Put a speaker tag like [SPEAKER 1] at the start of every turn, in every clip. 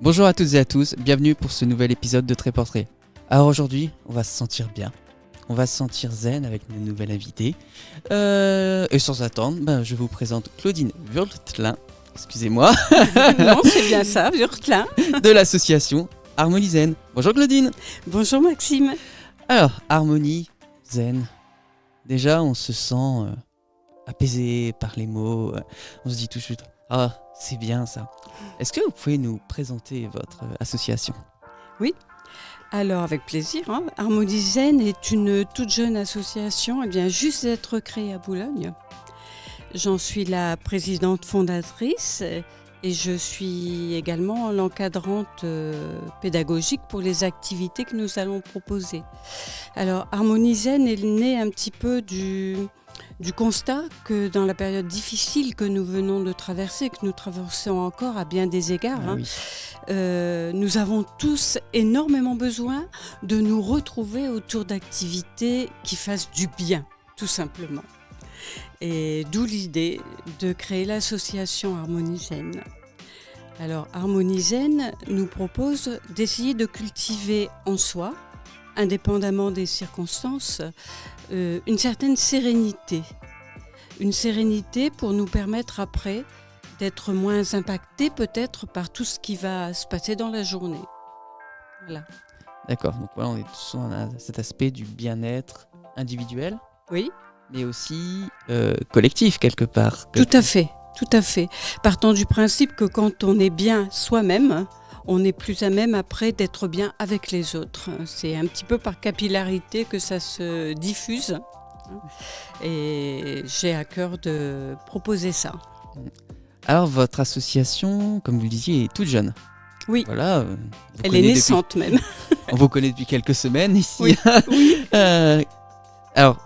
[SPEAKER 1] Bonjour à toutes et à tous, bienvenue pour ce nouvel épisode de Tréportrait. Alors aujourd'hui, on va se sentir bien, on va se sentir zen avec nos nouvelles invitées. Et sans attendre, je vous présente Claudine Wurtlin, excusez-moi,
[SPEAKER 2] Non, c'est bien ça, Wurtlin.
[SPEAKER 1] de l'association Harmonie Zen. Bonjour Claudine.
[SPEAKER 2] Bonjour Maxime.
[SPEAKER 1] Alors, Harmonie Zen, déjà on se sent apaisé par les mots, on se dit tout de suite « Ah, c'est bien ça ». Est-ce que vous pouvez nous présenter votre association ?
[SPEAKER 2] Oui, alors avec plaisir. Harmonie Zen est une toute jeune association, elle vient juste d'être créée à Boulogne. J'en suis la présidente fondatrice et je suis également l'encadrante pédagogique pour les activités que nous allons proposer. Alors Harmonie Zen est née un petit peu du constat que dans la période difficile que nous venons de traverser, que nous traversons encore à bien des égards, nous avons tous énormément besoin de nous retrouver autour d'activités qui fassent du bien, tout simplement. Et d'où l'idée de créer l'association Harmonie Zen. Alors Harmonie Zen nous propose d'essayer de cultiver en soi, indépendamment des circonstances, une certaine sérénité. Une sérénité pour nous permettre après d'être moins impactés peut-être par tout ce qui va se passer dans la journée. Voilà.
[SPEAKER 1] D'accord, donc voilà, on est tous on a cet aspect du bien-être individuel,
[SPEAKER 2] Oui,
[SPEAKER 1] mais aussi collectif quelque part.
[SPEAKER 2] tout à fait. Partant du principe que quand on est bien soi-même, on est plus à même après d'être bien avec les autres. C'est un petit peu par capillarité que ça se diffuse. Et j'ai à cœur de proposer ça.
[SPEAKER 1] Alors votre association, comme vous le disiez, est toute jeune.
[SPEAKER 2] Oui,
[SPEAKER 1] Voilà,
[SPEAKER 2] elle est naissante même.
[SPEAKER 1] On vous connaît depuis quelques semaines ici.
[SPEAKER 2] Oui, oui.
[SPEAKER 1] Alors,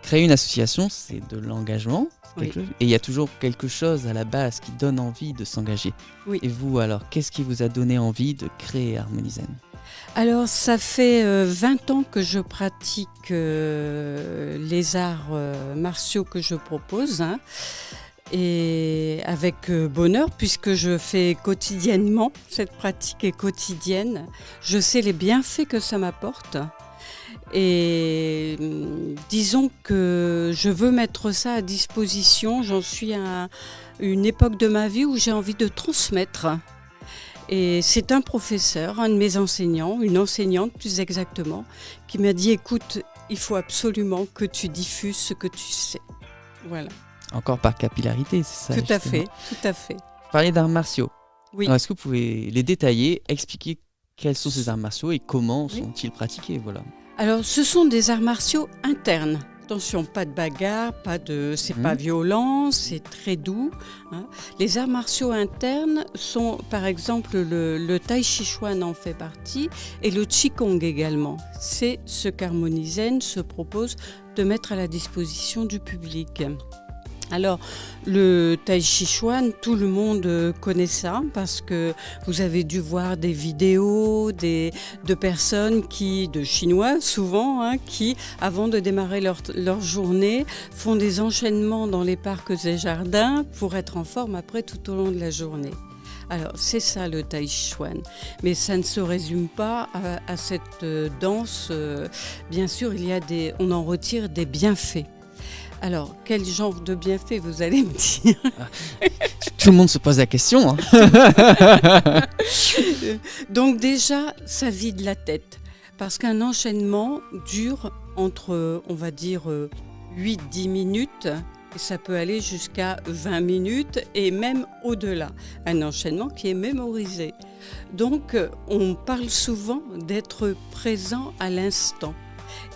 [SPEAKER 1] créer une association, c'est de l'engagement.
[SPEAKER 2] Oui.
[SPEAKER 1] Et il y a toujours quelque chose à la base qui donne envie de s'engager.
[SPEAKER 2] Oui.
[SPEAKER 1] Et vous, alors, qu'est-ce qui vous a donné envie de créer Harmonie Zen ?
[SPEAKER 2] Alors, ça fait 20 ans que je pratique les arts martiaux que je propose. Et avec bonheur, puisque je fais quotidiennement, cette pratique est quotidienne. Je sais les bienfaits que ça m'apporte. Et disons que je veux mettre ça à disposition. J'en suis à une époque de ma vie où j'ai envie de transmettre. Et c'est un professeur, un de mes enseignants, une enseignante plus exactement, qui m'a dit « Écoute, il faut absolument que tu diffuses ce que tu sais. » Voilà.
[SPEAKER 1] Encore par capillarité, c'est ça ?
[SPEAKER 2] Tout à fait.
[SPEAKER 1] Vous parlez d'arts martiaux.
[SPEAKER 2] Oui.
[SPEAKER 1] Alors, est-ce que vous pouvez les détailler, expliquer quels sont ces arts martiaux et comment sont-ils pratiqués ? Voilà.
[SPEAKER 2] Alors, ce sont des arts martiaux internes. Attention, pas de bagarre, c'est pas violent, c'est très doux. Les arts martiaux internes sont, par exemple, le Tai Chi Chuan en fait partie et le Qigong également. C'est ce qu'Harmonie Zen se propose de mettre à la disposition du public. Alors, le Tai Chi Chuan, tout le monde connaît ça parce que vous avez dû voir des vidéos de personnes de Chinois souvent, qui, avant de démarrer leur journée, font des enchaînements dans les parcs et jardins pour être en forme après tout au long de la journée. Alors, c'est ça le Tai Chi Chuan. Mais ça ne se résume pas à cette danse. Bien sûr, on en retire des bienfaits. Alors, quel genre de bienfaits vous allez me dire ?
[SPEAKER 1] Tout le monde se pose la question.
[SPEAKER 2] Donc déjà, ça vide la tête. Parce qu'un enchaînement dure entre, on va dire, 8-10 minutes. Et ça peut aller jusqu'à 20 minutes et même au-delà. Un enchaînement qui est mémorisé. Donc, on parle souvent d'être présent à l'instant.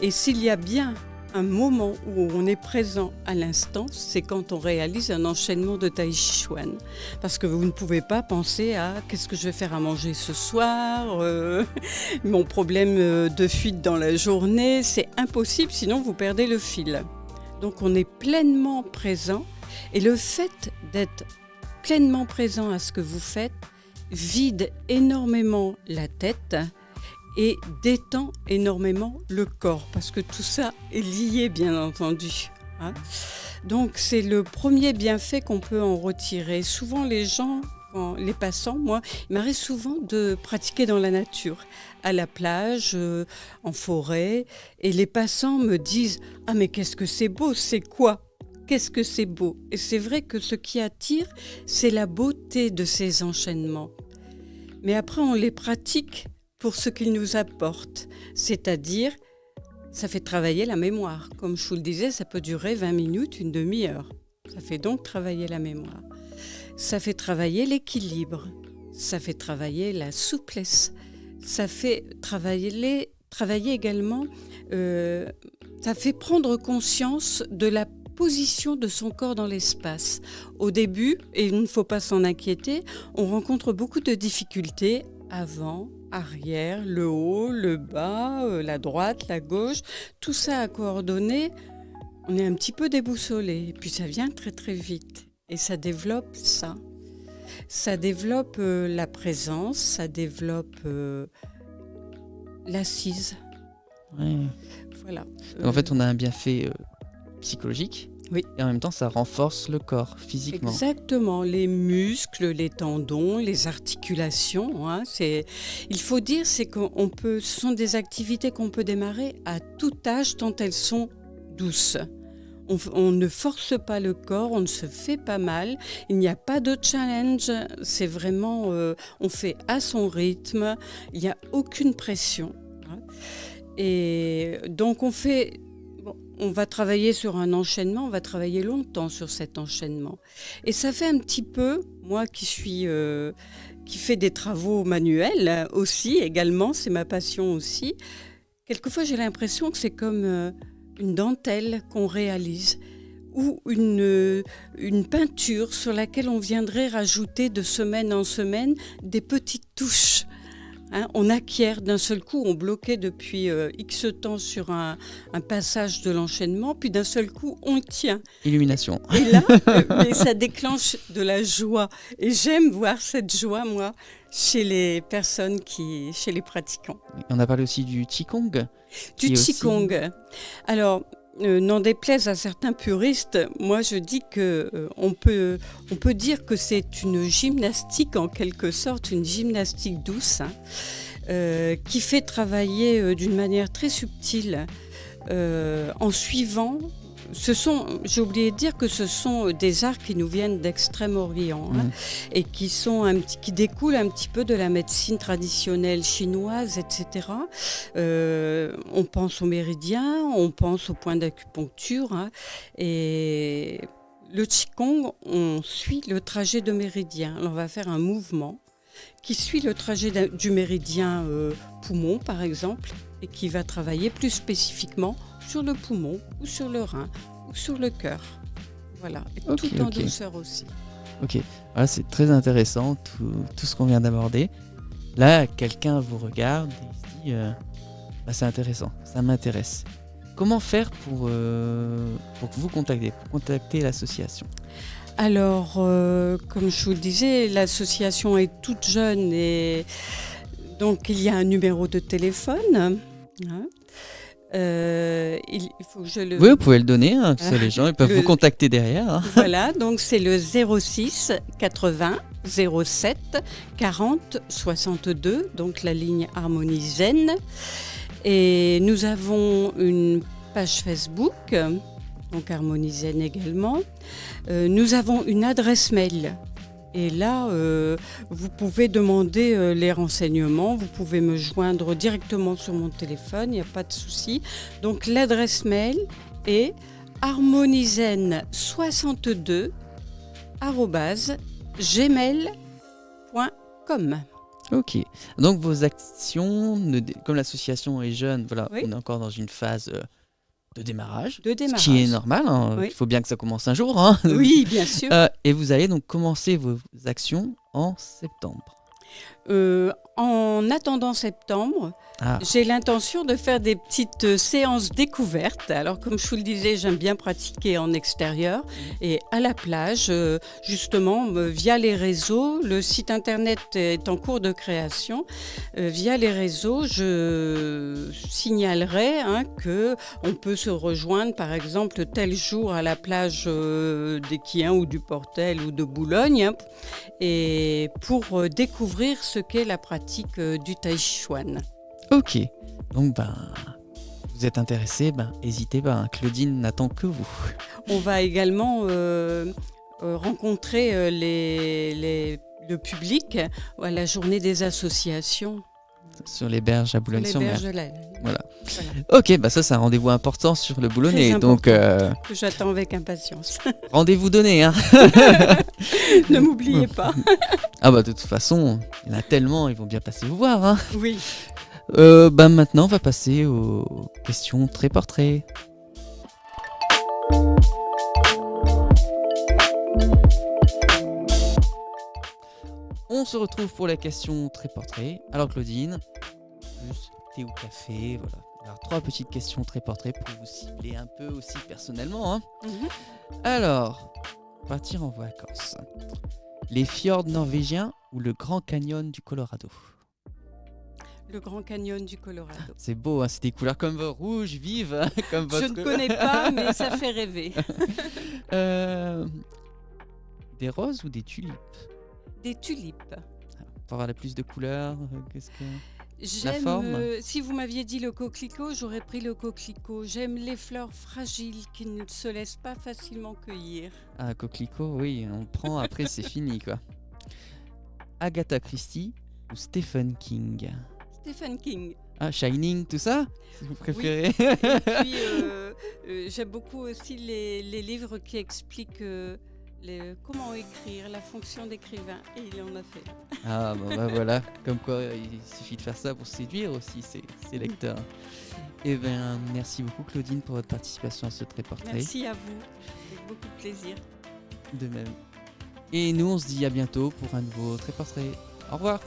[SPEAKER 2] Et s'il y a bien un moment où on est présent à l'instant, c'est quand on réalise un enchaînement de Tai Chi Chuan. Parce que vous ne pouvez pas penser à qu'est-ce que je vais faire à manger ce soir, mon problème de fuite dans la journée, c'est impossible, sinon vous perdez le fil. Donc on est pleinement présent et le fait d'être pleinement présent à ce que vous faites vide énormément la tête et détend énormément le corps, parce que tout ça est lié, bien entendu. Donc c'est le premier bienfait qu'on peut en retirer. Souvent les gens quand les passants, moi, il m'arrive souvent de pratiquer dans la nature, à la plage, en forêt, et les passants me disent « Ah mais qu'est-ce que c'est beau, c'est quoi ? Qu'est-ce que c'est beau ?» Et c'est vrai que ce qui attire, c'est la beauté de ces enchaînements. Mais après, on les pratique pour ce qu'ils nous apportent, c'est-à-dire, ça fait travailler la mémoire. Comme je vous le disais, ça peut durer 20 minutes, une demi-heure. Ça fait donc travailler la mémoire. Ça fait travailler l'équilibre, ça fait travailler la souplesse, ça fait travailler également, ça fait prendre conscience de la position de son corps dans l'espace. Au début, et il ne faut pas s'en inquiéter, on rencontre beaucoup de difficultés avant, arrière, le haut, le bas, la droite, la gauche, tout ça à coordonner. On est un petit peu déboussolé, et puis ça vient très très vite. Et ça développe ça. Ça développe la présence, ça développe l'assise.
[SPEAKER 1] Ouais.
[SPEAKER 2] Voilà.
[SPEAKER 1] En fait, on a un bienfait psychologique.
[SPEAKER 2] Oui.
[SPEAKER 1] Et en même temps, ça renforce le corps physiquement.
[SPEAKER 2] Exactement. Les muscles, les tendons, les articulations. Hein, il faut dire, ce sont des activités qu'on peut démarrer à tout âge tant elles sont douces. On ne force pas le corps, on ne se fait pas mal, il n'y a pas de challenge, c'est vraiment, on fait à son rythme, il n'y a aucune pression. Hein. Et donc on va travailler sur un enchaînement, on va travailler longtemps sur cet enchaînement. Et ça fait un petit peu, moi qui fais des travaux manuels aussi, également, c'est ma passion aussi, quelquefois j'ai l'impression que c'est comme une dentelle qu'on réalise ou une peinture sur laquelle on viendrait rajouter de semaine en semaine des petites touches. Hein, on acquiert d'un seul coup, on bloquait depuis X temps sur un passage de l'enchaînement, puis d'un seul coup, on tient.
[SPEAKER 1] Illumination.
[SPEAKER 2] Et là, mais ça déclenche de la joie. Et j'aime voir cette joie, moi, chez les personnes, chez les pratiquants.
[SPEAKER 1] On a parlé aussi du Qigong.
[SPEAKER 2] Du Qigong. Aussi... Alors, n'en déplaise à certains puristes, moi je dis qu'on peut dire que c'est une gymnastique en quelque sorte, une gymnastique douce, hein, qui fait travailler d'une manière très subtile en suivant. J'ai oublié de dire que ce sont des arts qui nous viennent d'Extrême-Orient hein, et qui découlent un petit peu de la médecine traditionnelle chinoise, etc. On pense aux méridiens, on pense aux points d'acupuncture hein, et le Qigong, on suit le trajet de méridien. Alors, on va faire un mouvement qui suit le trajet du méridien poumon, par exemple, et qui va travailler plus spécifiquement sur le poumon ou sur le rein ou sur le cœur. Voilà, et tout en douceur aussi.
[SPEAKER 1] Ok, voilà, c'est très intéressant tout ce qu'on vient d'aborder. Là, quelqu'un vous regarde et se dit c'est intéressant, ça m'intéresse. Comment faire pour vous contacter l'association ?
[SPEAKER 2] Alors, comme je vous le disais, l'association est toute jeune et donc il y a un numéro de téléphone. Hein. Il faut que je le...
[SPEAKER 1] Oui, vous pouvez le donner, hein, parce que les gens ils peuvent vous contacter derrière. Hein.
[SPEAKER 2] Voilà, donc c'est le 06 80 07 40 62, donc la ligne Harmonie Zen. Et nous avons une page Facebook, donc Harmonie Zen également. Nous avons une adresse mail. Et là, vous pouvez demander les renseignements, vous pouvez me joindre directement sur mon téléphone, il n'y a pas de souci. Donc l'adresse mail est harmonizen62@gmail.com.
[SPEAKER 1] Ok, donc vos actions, comme l'association est jeune, voilà, oui. On est encore dans une phase de démarrage, ce qui est normal, hein. Oui. Il faut bien que ça commence un jour. Hein.
[SPEAKER 2] Oui, bien sûr.
[SPEAKER 1] Et vous allez donc commencer vos actions en septembre.
[SPEAKER 2] En attendant septembre, j'ai l'intention de faire des petites séances découvertes. Alors, comme je vous le disais, j'aime bien pratiquer en extérieur et à la plage, justement, via les réseaux. Le site internet est en cours de création. Via les réseaux, je signalerai qu'on peut se rejoindre, par exemple, tel jour à la plage d'Équien ou du Portel ou de Boulogne, et pour découvrir ce qu'est la pratique du Tai Chi Chuan.
[SPEAKER 1] Ok, donc vous êtes intéressé, n'hésitez pas, Claudine n'attend que vous.
[SPEAKER 2] On va également rencontrer le public à la journée des associations.
[SPEAKER 1] Sur les berges à Boulogne-sur-Mer. Voilà. Ok, ça c'est un rendez-vous important sur le Boulonnais. Donc,
[SPEAKER 2] que j'attends avec impatience.
[SPEAKER 1] Rendez-vous donné, hein.
[SPEAKER 2] Ne m'oubliez pas.
[SPEAKER 1] De toute façon, il y en a tellement, ils vont bien passer vous voir. Hein.
[SPEAKER 2] Oui.
[SPEAKER 1] Maintenant, on va passer aux questions très portraits. On se retrouve pour la question très portrait. Alors Claudine, plus thé ou café, voilà. Alors 3 petites questions très portrait pour vous cibler un peu aussi personnellement. Hein. Alors, partir en vacances. Les fjords norvégiens ou le Grand Canyon du Colorado?
[SPEAKER 2] Le Grand Canyon du Colorado.
[SPEAKER 1] C'est beau, hein, c'est des couleurs comme rouge, vives, hein, comme votre...
[SPEAKER 2] Je ne connais pas, mais ça fait rêver.
[SPEAKER 1] Des roses ou des tulipes?
[SPEAKER 2] Des tulipes.
[SPEAKER 1] Pour avoir la plus de couleurs, qu'est-ce que...
[SPEAKER 2] J'aime,
[SPEAKER 1] la forme.
[SPEAKER 2] Si vous m'aviez dit le coquelicot, j'aurais pris le coquelicot. J'aime les fleurs fragiles qui ne se laissent pas facilement cueillir.
[SPEAKER 1] Ah, coquelicot, oui, on prend, après c'est fini, quoi. Agatha Christie ou Stephen King?
[SPEAKER 2] Stephen King.
[SPEAKER 1] Ah, Shining, tout ça, si vous préférez.
[SPEAKER 2] Oui. Et puis, j'aime beaucoup aussi les livres qui expliquent comment écrire, la fonction d'écrivain. Et il en a fait.
[SPEAKER 1] Ah, voilà, comme quoi il suffit de faire ça pour séduire aussi ses lecteurs. Eh bien, merci beaucoup Claudine pour votre participation à ce très portrait.
[SPEAKER 2] Merci à vous, avec beaucoup de plaisir.
[SPEAKER 1] De même. Et nous, on se dit à bientôt pour un nouveau très portrait. Au revoir.